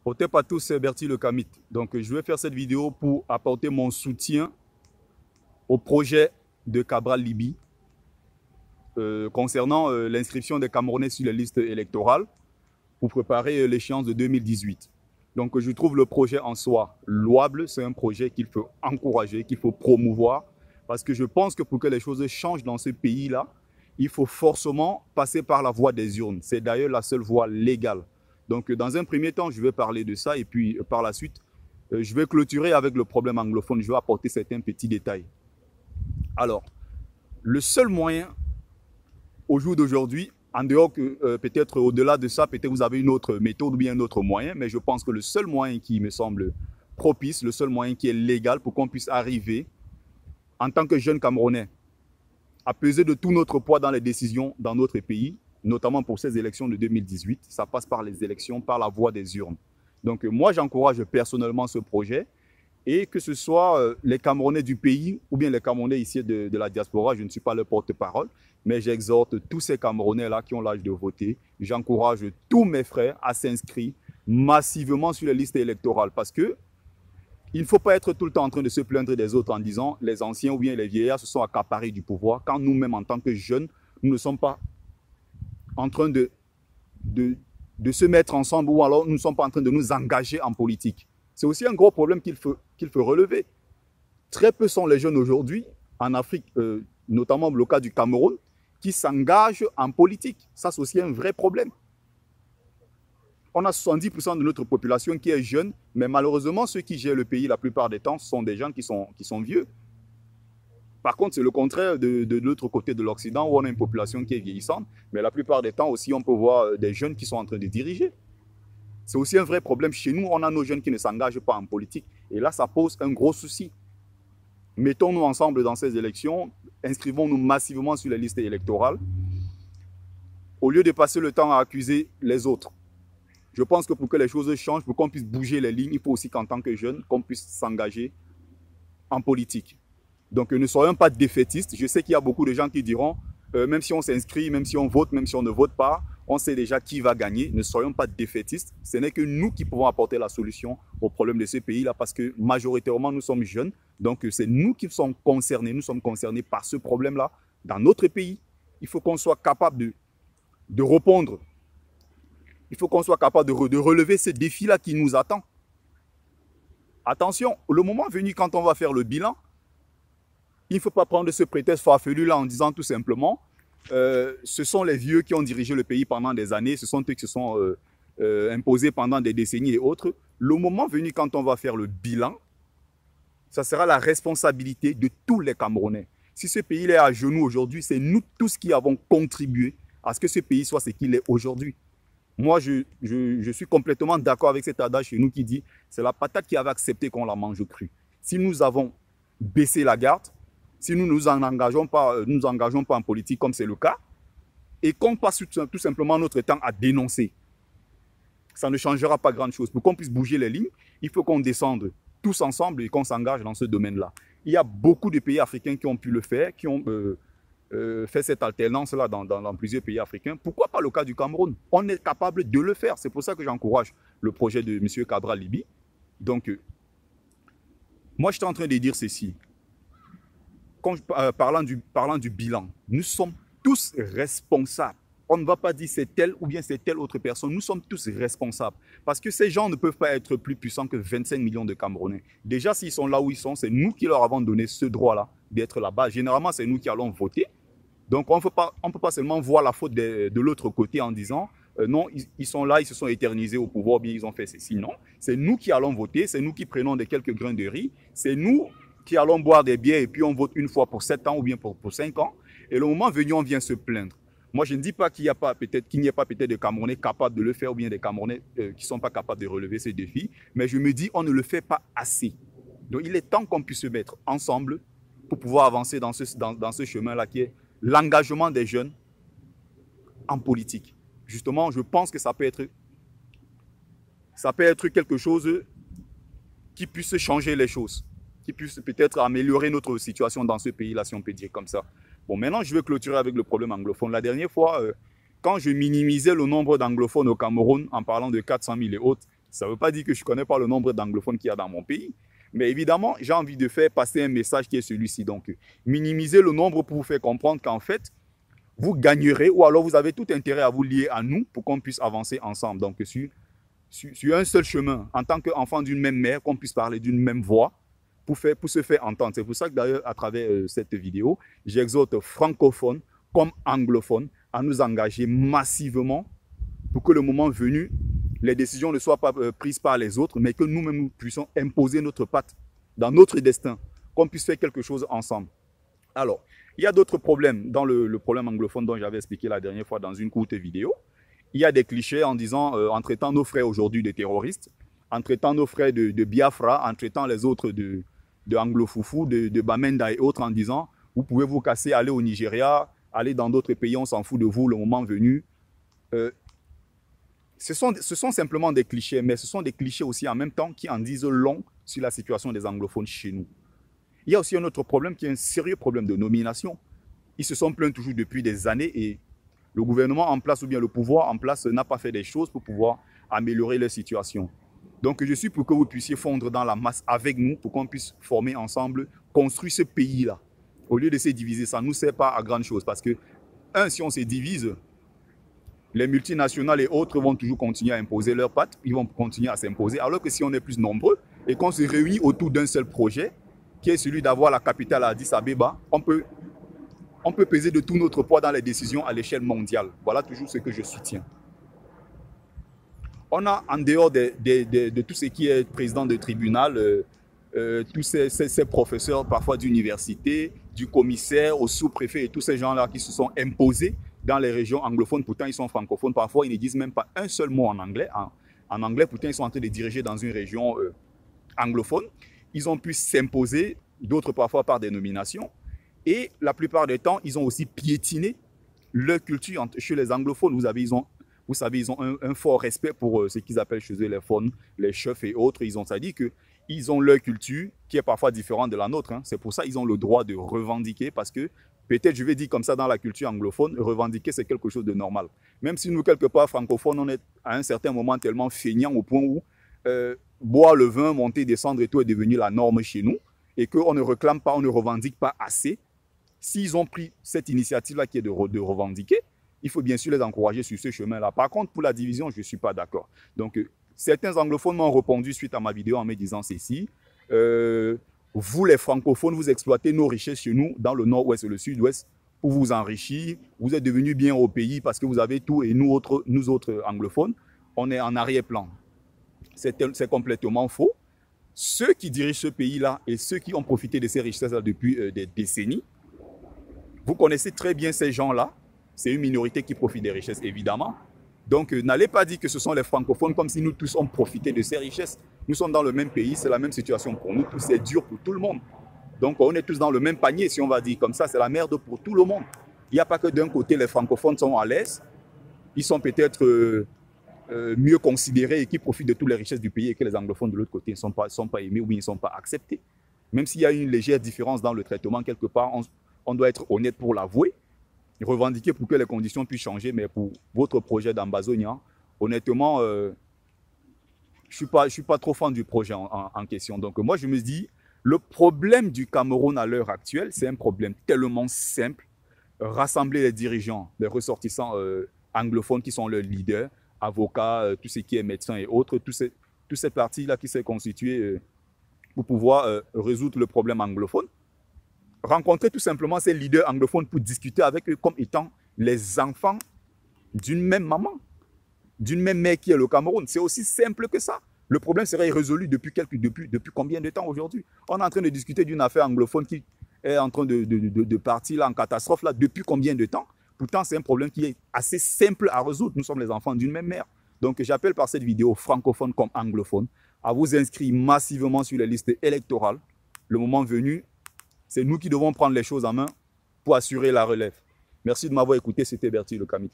Otep à tous, c'est Bertie le Kamit. Donc, je vais faire cette vidéo pour apporter mon soutien au projet de Cabral Libye concernant l'inscription des Camerounais sur les listes électorales pour préparer l'échéance de 2018. Donc, je trouve le projet en soi louable. C'est un projet qu'il faut encourager, qu'il faut promouvoir. Parce que je pense que pour que les choses changent dans ce pays-là, il faut forcément passer par la voie des urnes. C'est d'ailleurs la seule voie légale. Donc, dans un premier temps, je vais parler de ça et puis par la suite, je vais clôturer avec le problème anglophone. Je vais apporter certains petits détails. Alors, le seul moyen au jour d'aujourd'hui, en dehors que peut-être au-delà de ça, peut-être vous avez une autre méthode ou bien un autre moyen, mais je pense que le seul moyen qui me semble propice, le seul moyen qui est légal pour qu'on puisse arriver en tant que jeune Camerounais à peser de tout notre poids dans les décisions dans notre pays, notamment pour ces élections de 2018, ça passe par les élections, par la voie des urnes. Donc moi, j'encourage personnellement ce projet et que ce soit les Camerounais du pays ou bien les Camerounais ici de la diaspora, je ne suis pas le porte-parole, mais j'exhorte tous ces Camerounais-là qui ont l'âge de voter, j'encourage tous mes frères à s'inscrire massivement sur les listes électorales parce que il ne faut pas être tout le temps en train de se plaindre des autres en disant les anciens ou bien les vieillards se sont accaparés du pouvoir quand nous-mêmes en tant que jeunes, nous ne sommes pas en train de se mettre ensemble ou alors nous ne sommes pas en train de nous engager en politique. C'est aussi un gros problème qu'il faut relever. Très peu sont les jeunes aujourd'hui en Afrique, notamment le cas du Cameroun, qui s'engagent en politique. Ça, c'est aussi un vrai problème. On a 70% de notre population qui est jeune, mais malheureusement, ceux qui gèrent le pays la plupart des temps sont des gens qui sont vieux. Par contre, c'est le contraire de l'autre côté de l'Occident où on a une population qui est vieillissante, mais la plupart des temps aussi, on peut voir des jeunes qui sont en train de diriger. C'est aussi un vrai problème. Chez nous, on a nos jeunes qui ne s'engagent pas en politique. Et là, ça pose un gros souci. Mettons-nous ensemble dans ces élections, inscrivons-nous massivement sur les listes électorales, au lieu de passer le temps à accuser les autres. Je pense que pour que les choses changent, pour qu'on puisse bouger les lignes, il faut aussi qu'en tant que jeunes, qu'on puisse s'engager en politique. Donc ne soyons pas défaitistes. Je sais qu'il y a beaucoup de gens qui diront, même si on s'inscrit, même si on vote, même si on ne vote pas, on sait déjà qui va gagner. Ne soyons pas défaitistes. Ce n'est que nous qui pouvons apporter la solution au problème de ce pays-là parce que majoritairement, nous sommes jeunes. Donc c'est nous qui sommes concernés. Nous sommes concernés par ce problème-là dans notre pays. Il faut qu'on soit capable de répondre. Il faut qu'on soit capable de relever ce défi-là qui nous attend. Attention, le moment venu quand on va faire le bilan, il ne faut pas prendre ce prétexte farfelu-là en disant tout simplement ce sont les vieux qui ont dirigé le pays pendant des années, ce sont eux qui se sont imposés pendant des décennies et autres. Le moment venu quand on va faire le bilan, ça sera la responsabilité de tous les Camerounais. Si ce pays est à genoux aujourd'hui, c'est nous tous qui avons contribué à ce que ce pays soit ce qu'il est aujourd'hui. Moi, je suis complètement d'accord avec cet adage chez nous qui dit c'est la patate qui avait accepté qu'on la mange crue. Si nous avons baissé la garde, si nous ne nous engageons pas en politique comme c'est le cas, et qu'on passe tout simplement notre temps à dénoncer, ça ne changera pas grand-chose. Pour qu'on puisse bouger les lignes, il faut qu'on descende tous ensemble et qu'on s'engage dans ce domaine-là. Il y a beaucoup de pays africains qui ont pu le faire, qui ont fait cette alternance-là dans plusieurs pays africains. Pourquoi pas le cas du Cameroun? On est capable de le faire. C'est pour ça que j'encourage le projet de M. Cabral Libye. Donc, moi, je suis en train de dire ceci. Parlant du bilan, nous sommes tous responsables. On ne va pas dire c'est telle ou bien c'est telle autre personne. Nous sommes tous responsables. Parce que ces gens ne peuvent pas être plus puissants que 25 millions de Camerounais. Déjà, s'ils sont là où ils sont, c'est nous qui leur avons donné ce droit-là d'être là-bas. Généralement, c'est nous qui allons voter. Donc, on ne peut pas seulement voir la faute de l'autre côté en disant non, ils sont là, ils se sont éternisés au pouvoir, bien ils ont fait ceci. Non, c'est nous qui allons voter, c'est nous qui prenons des quelques grains de riz, c'est nous qui allons boire des bières et puis on vote une fois pour 7 ans ou bien pour 5 ans. Et le moment venu, on vient se plaindre. Moi, je ne dis pas qu'il n'y a pas peut-être de Camerounais capables de le faire ou bien des Camerounais qui ne sont pas capables de relever ces défis, mais je me dis on ne le fait pas assez. Donc, il est temps qu'on puisse se mettre ensemble pour pouvoir avancer dans ce chemin-là qui est l'engagement des jeunes en politique. Justement, je pense que ça peut être quelque chose qui puisse changer les choses, qui puisse peut-être améliorer notre situation dans ce pays-là, si on peut dire comme ça. Bon, maintenant, je vais clôturer avec le problème anglophone. La dernière fois, quand je minimisais le nombre d'anglophones au Cameroun en parlant de 400 000 et autres, Ça ne veut pas dire que je ne connais pas le nombre d'anglophones qu'il y a dans mon pays. Mais évidemment, j'ai envie de faire passer un message qui est celui-ci. Donc, minimiser le nombre pour vous faire comprendre qu'en fait, vous gagnerez ou alors vous avez tout intérêt à vous lier à nous pour qu'on puisse avancer ensemble. Donc, sur un seul chemin, en tant qu'enfant d'une même mère, qu'on puisse parler d'une même voix pour se faire entendre. C'est pour ça que d'ailleurs, à travers cette vidéo, j'exhorte francophones comme anglophones à nous engager massivement pour que le moment venu, les décisions ne soient pas prises par les autres, mais que nous-mêmes nous puissions imposer notre patte dans notre destin, qu'on puisse faire quelque chose ensemble. Alors, il y a d'autres problèmes dans le problème anglophone dont j'avais expliqué la dernière fois dans une courte vidéo. Il y a des clichés en disant, en traitant nos frères aujourd'hui de terroristes, en traitant nos frères de Biafra, en traitant les autres de Anglo-Foufou, de Bamenda et autres, en disant, vous pouvez vous casser, aller au Nigeria, aller dans d'autres pays, on s'en fout de vous le moment venu. Ce sont simplement des clichés, mais ce sont des clichés aussi en même temps qui en disent long sur la situation des anglophones chez nous. Il y a aussi un autre problème qui est un sérieux problème de nomination. Ils se sont plaints toujours depuis des années et le gouvernement en place ou bien le pouvoir en place n'a pas fait des choses pour pouvoir améliorer leur situation. Donc je suis pour que vous puissiez fondre dans la masse avec nous pour qu'on puisse former ensemble, construire ce pays-là. Au lieu de se diviser, ça ne nous sert pas à grande chose parce que, si on se divise, les multinationales et autres vont toujours continuer à imposer leurs pattes, ils vont continuer à s'imposer, alors que si on est plus nombreux et qu'on se réunit autour d'un seul projet, qui est celui d'avoir la capitale à Addis Abeba, on peut peser de tout notre poids dans les décisions à l'échelle mondiale. Voilà toujours ce que je soutiens. On a, en dehors de tout ce qui est président de tribunal, tous ces professeurs parfois d'université, du commissaire au sous-préfet et tous ces gens-là qui se sont imposés dans les régions anglophones, pourtant ils sont francophones, parfois ils ne disent même pas un seul mot en anglais. En anglais, pourtant ils sont en train de diriger dans une région anglophone. Ils ont pu s'imposer, d'autres parfois par des nominations. Et la plupart du temps, ils ont aussi piétiné leur culture chez les anglophones. Vous savez, ils ont un fort respect pour ce qu'ils appellent chez eux les faunes, les chefs et autres. Ils ont ça dit qu'ils ont leur culture qui est parfois différente de la nôtre. C'est pour ça qu'ils ont le droit de revendiquer parce que peut-être, je vais dire comme ça, dans la culture anglophone, revendiquer, c'est quelque chose de normal. Même si nous, quelque part, francophones, on est à un certain moment tellement feignants au point où boire le vin, monter, descendre et tout est devenu la norme chez nous et qu'on ne réclame pas, on ne revendique pas assez. S'ils ont pris cette initiative-là qui est de revendiquer, il faut bien sûr les encourager sur ce chemin-là. Par contre, pour la division, je ne suis pas d'accord. Donc, certains anglophones m'ont répondu suite à ma vidéo en me disant ceci. Vous, les francophones, vous exploitez nos richesses chez nous, dans le nord-ouest et le sud-ouest, pour vous enrichir. Vous êtes devenus bien au pays parce que vous avez tout et nous autres anglophones, on est en arrière-plan. C'est complètement faux. Ceux qui dirigent ce pays-là et ceux qui ont profité de ces richesses-là depuis des décennies, vous connaissez très bien ces gens-là. C'est une minorité qui profite des richesses, évidemment. Donc, n'allez pas dire que ce sont les francophones comme si nous tous on profité de ces richesses. Nous sommes dans le même pays, c'est la même situation pour nous tous, c'est dur pour tout le monde. Donc, on est tous dans le même panier, si on va dire comme ça, c'est la merde pour tout le monde. Il n'y a pas que d'un côté, les francophones sont à l'aise, ils sont peut-être mieux considérés et qui profitent de toutes les richesses du pays et que les anglophones de l'autre côté ne sont pas aimés ou ils ne sont pas acceptés. Même s'il y a une légère différence dans le traitement, quelque part, on doit être honnête pour l'avouer, revendiquer pour que les conditions puissent changer, mais pour votre projet d'Ambazonia, honnêtement, je ne suis pas trop fan du projet en question. Donc moi, je me dis, le problème du Cameroun à l'heure actuelle, c'est un problème tellement simple. Rassembler les dirigeants, les ressortissants anglophones qui sont leurs leaders, avocats, tout ce qui est médecins et autres, toute cette partie-là qui s'est constituée pour pouvoir résoudre le problème anglophone. Rencontrer tout simplement ces leaders anglophones pour discuter avec eux comme étant les enfants d'une même maman, d'une même mère qui est le Cameroun. C'est aussi simple que ça. Le problème serait résolu depuis combien de temps aujourd'hui? On est en train de discuter d'une affaire anglophone qui est en train de partir là, en catastrophe là, depuis combien de temps? Pourtant, c'est un problème qui est assez simple à résoudre. Nous sommes les enfants d'une même mère. Donc, j'appelle par cette vidéo, francophones comme anglophones, à vous inscrire massivement sur les listes électorales. Le moment venu, c'est nous qui devons prendre les choses en main pour assurer la relève. Merci de m'avoir écouté, c'était Bertie Le Kamit.